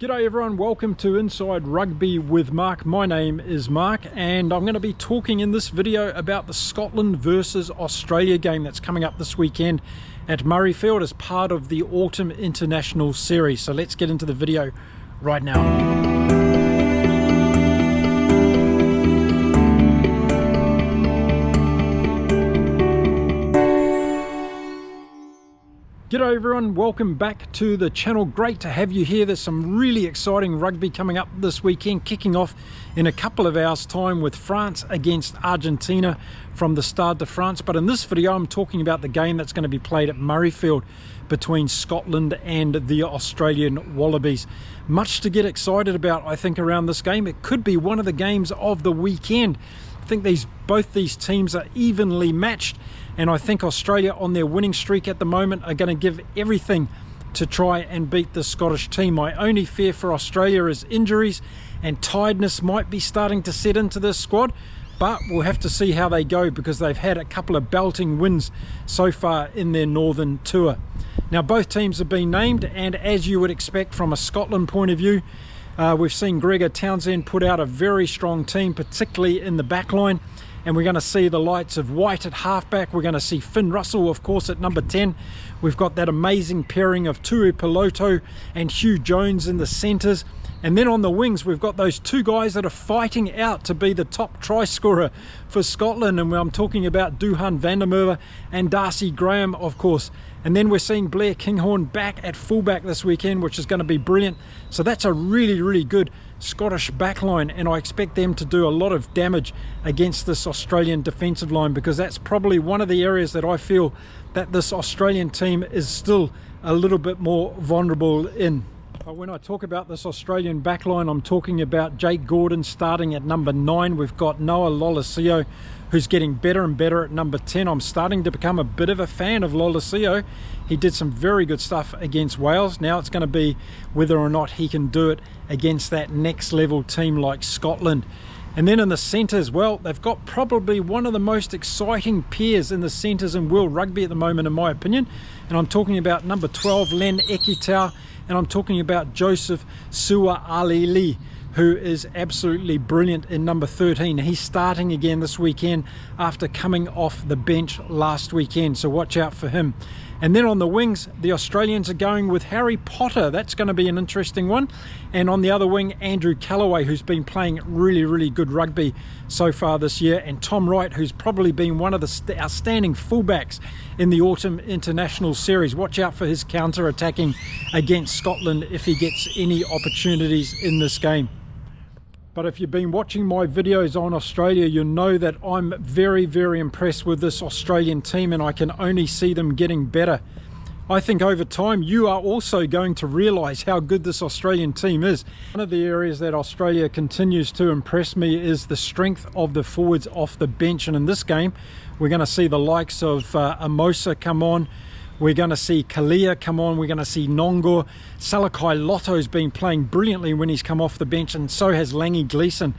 G'day everyone, welcome to Inside Rugby with Mark. My name is Mark and I'm going to be talking in this video about the Scotland versus Australia game that's coming up this weekend at Murrayfield as part of the Autumn International Series. So let's get into the video right now. G'day everyone, welcome back to the channel. Great to have you here. There's some really exciting rugby coming up this weekend, kicking off in a couple of hours time with France against Argentina from the Stade de France. But in this video I'm talking about the game that's going to be played at Murrayfield between Scotland and the Australian Wallabies. Much to get excited about, I think, around this game. It could be one of the games of the weekend. I think both these teams are evenly matched, and I think Australia, on their winning streak at the moment, are going to give everything to try and beat the Scottish team. My only fear for Australia is injuries, and tiredness might be starting to set into this squad, but we'll have to see how they go because they've had a couple of belting wins so far in their Northern tour. Now both teams have been named, and as you would expect from a Scotland point of view, we've seen Gregor Townsend put out a very strong team, particularly in the backline, and we're going to see the lights of White at halfback. We're going to see Finn Russell, of course, at number 10. We've got that amazing pairing of Turu Piloto and Hugh Jones in the centres. And then on the wings, we've got those two guys that are fighting out to be the top try scorer for Scotland. And I'm talking about Duhan van der Merwe and Darcy Graham, of course. And then we're seeing Blair Kinghorn back at fullback this weekend, which is going to be brilliant. So that's a really, really good Scottish backline, and I expect them to do a lot of damage against this Australian defensive line, because that's probably one of the areas that I feel that this Australian team is still a little bit more vulnerable in. But when I talk about this Australian backline, I'm talking about Jake Gordon starting at number 9. We've got Noah Lolesio, who's getting better and better at number 10. I'm starting to become a bit of a fan of Lolesio. He did some very good stuff against Wales. Now it's going to be whether or not he can do it against that next level team like Scotland. And then in the centres, well, they've got probably one of the most exciting pairs in the centres in world rugby at the moment, in my opinion. And I'm talking about number 12, Len Ekitau, and I'm talking about Joseph Suaalii, who is absolutely brilliant in number 13. He's starting again this weekend after coming off the bench last weekend, so watch out for him. And then on the wings, the Australians are going with Harry Potter. That's going to be an interesting one. And on the other wing, Andrew Callaway, who's been playing really, really good rugby so far this year. And Tom Wright, who's probably been one of the outstanding fullbacks in the Autumn International Series. Watch out for his counter-attacking against Scotland if he gets any opportunities in this game. But if you've been watching my videos on Australia, you'll know that I'm very, very impressed with this Australian team, and I can only see them getting better. I think over time you are also going to realise how good this Australian team is. One of the areas that Australia continues to impress me is the strength of the forwards off the bench, and in this game we're going to see the likes of Amosa come on. We're going to see Kalia come on. We're going to see Nongo. Salakai Lotto's been playing brilliantly when he's come off the bench, and so has Langi Gleeson.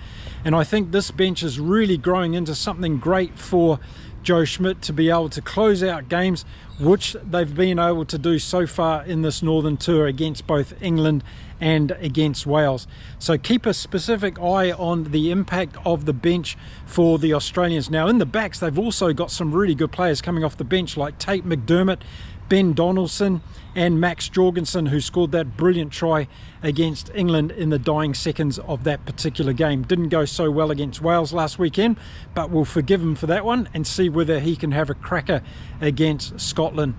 And I think this bench is really growing into something great for Joe Schmidt to be able to close out games, which they've been able to do so far in this Northern Tour against both England and against Wales. So keep a specific eye on the impact of the bench for the Australians. Now in the backs, they've also got some really good players coming off the bench like Tate McDermott, Ben Donaldson and Max Jorgensen, who scored that brilliant try against England in the dying seconds of that particular game. Didn't go so well against Wales last weekend, but we'll forgive him for that one and see whether he can have a cracker against Scotland.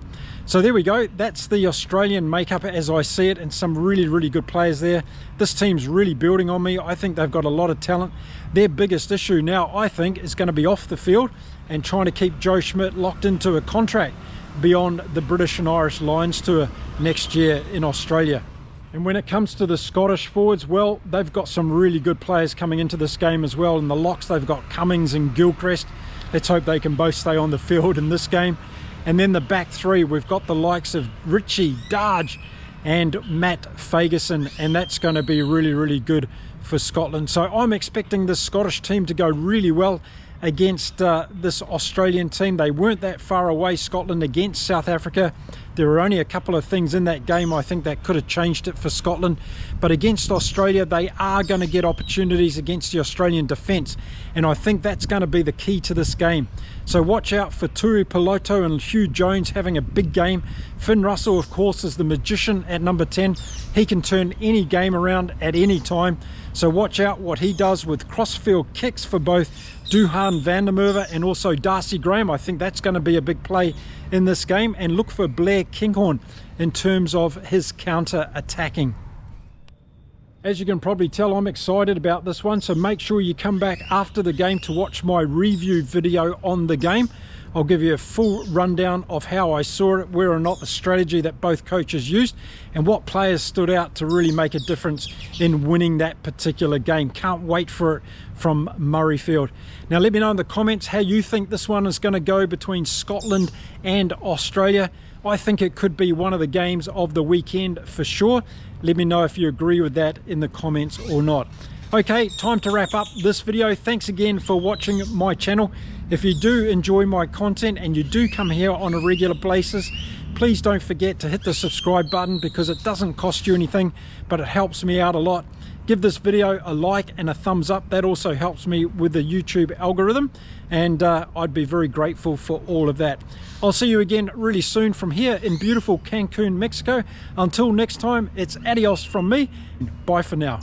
So there we go. That's the Australian makeup as I see it, and some really, really good players there. This team's really building on me. I think they've got a lot of talent. Their biggest issue now, I think, is going to be off the field and trying to keep Joe Schmidt locked into a contract beyond the British and Irish Lions Tour next year in Australia. And when it comes to the Scottish forwards, well, they've got some really good players coming into this game as well. In the locks, they've got Cummings and Gilchrist. Let's hope they can both stay on the field in this game. And then the back three, we've got the likes of Richie, Darge and Matt Fagerson, and that's going to be really, really good for Scotland. So I'm expecting this Scottish team to go really well against this Australian team. They weren't that far away, Scotland, against South Africa. There were only a couple of things in that game I think that could have changed it for Scotland. But against Australia, they are going to get opportunities against the Australian defence. And I think that's going to be the key to this game. So watch out for Turi Piloto and Hugh Jones having a big game. Finn Russell, of course, is the magician at number 10. He can turn any game around at any time. So watch out what he does with crossfield kicks for both Duhan van der Merwe and also Darcy Graham. I think that's going to be a big play in this game. And look for Blair Kinghorn in terms of his counter-attacking. As you can probably tell, I'm excited about this one, so make sure you come back after the game to watch my review video on the game. I'll give you a full rundown of how I saw it, whether or not the strategy that both coaches used, and what players stood out to really make a difference in winning that particular game. Can't wait for it from Murrayfield. Now let me know in the comments how you think this one is going to go between Scotland and Australia. I think it could be one of the games of the weekend for sure. Let me know if you agree with that in the comments or not. Okay, time to wrap up this video. Thanks again for watching my channel. If you do enjoy my content and you do come here on a regular basis, please don't forget to hit the subscribe button, because it doesn't cost you anything, but it helps me out a lot. Give this video a like and a thumbs up. That also helps me with the YouTube algorithm, and I'd be very grateful for all of that. I'll see you again really soon from here in beautiful Cancun, Mexico. Until next time, it's adios from me. Bye for now.